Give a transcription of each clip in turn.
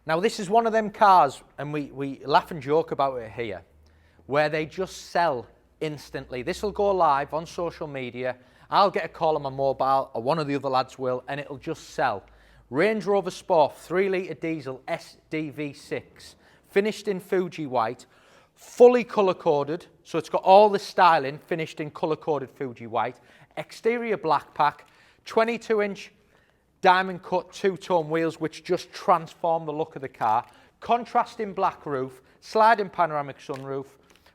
Now this is one of them cars, and we laugh and joke about it here, where they just sell instantly. This will go live on social media. I'll get a call on my mobile, or one of the other lads will, and it'll just sell. Range Rover Sport 3 litre diesel SDV6, finished in Fuji White, fully colour-coded, so it's got all the styling finished in colour-coded Fuji White, exterior black pack, 22-inch diamond cut two-tone wheels which just transform the look of the car, contrasting black roof, sliding panoramic sunroof,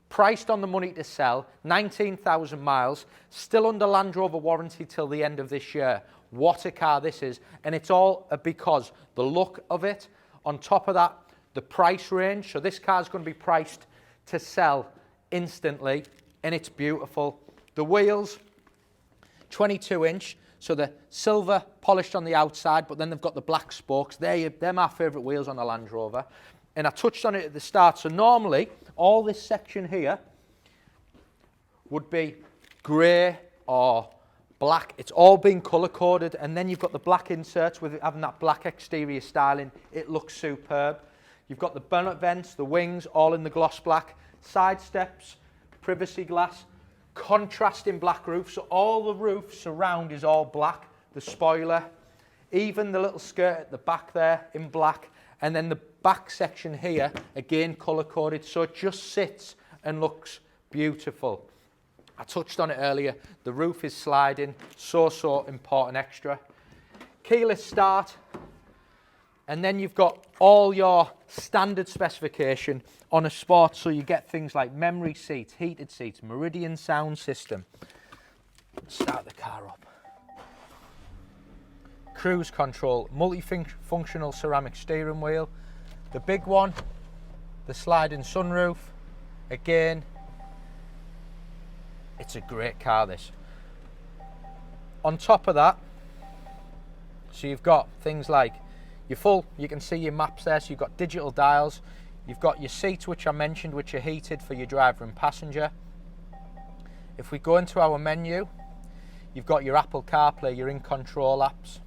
priced on the money to sell, 19,000 miles, still under Land Rover warranty till the end of this year. What a car this is, and it's all because the look of it, on top of that, the price range. So this car is going to be priced to sell instantly, and it's beautiful. The wheels, 22-inch, so the silver polished on the outside, but then they've got the black spokes. They're my favourite wheels on the Land Rover. And I touched on it at the start. So normally, all this section here would be grey or black. It's all been colour-coded, and then you've got the black inserts with having that black exterior styling. It looks superb. You've got the bonnet vents, the wings, all in the gloss black. Side steps, privacy glass, contrasting black roof. So all the roof surround is all black. The spoiler, even the little skirt at the back there in black. And then the back section here, again colour-coded, so it just sits and looks beautiful. I touched on it earlier, the roof is sliding, so important extra. Keyless start, and then you've got all your standard specification on a Sport, so you get things like memory seats, heated seats, Meridian sound system. Start the car up. Cruise control, multifunctional ceramic steering wheel. The big one, the sliding sunroof. Again, it's a great car, this. On top of that, so you've got things like your full, you can see your maps there, so you've got digital dials. You've got your seats, which I mentioned, which are heated for your driver and passenger. If we go into our menu, you've got your Apple CarPlay, your in-control apps,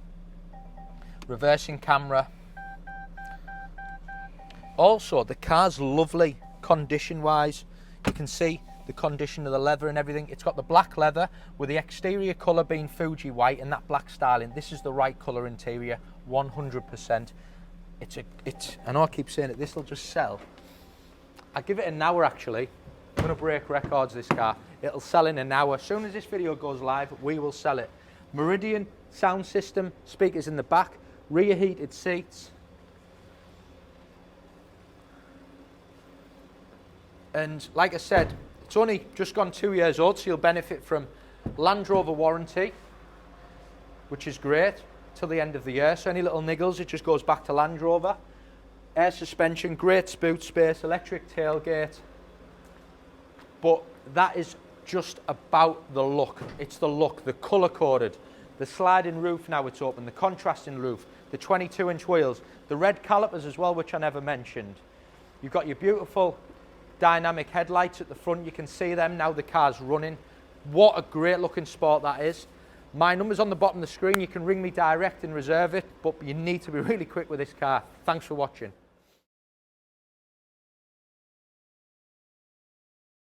reversing camera. Also, the car's lovely condition-wise. You can see the condition of the leather and everything. It's got the black leather with the exterior colour being Fuji White and that black styling. This is the right colour interior, 100%. I know I keep saying it, this will just sell. I give it an hour actually. I'm going to break records, this car. It'll sell in an hour. As soon as this video goes live, we will sell it. Meridian sound system, speakers in the back, rear heated seats. And like I said, it's only just gone 2 years old, so you'll benefit from Land Rover warranty, which is great, till the end of the year. So any little niggles, it just goes back to Land Rover. Air suspension, great boot space, electric tailgate. But that is just about the look. It's the look, the colour-coded, the sliding roof now it's open, the contrasting roof, the 22-inch wheels, the red calipers as well, which I never mentioned. You've got your beautiful dynamic headlights at the front. You can see them now the car's running. What a great looking Sport that is. My number's on the bottom of the screen. You can ring me direct and reserve it, but you need to be really quick with this car. Thanks for watching.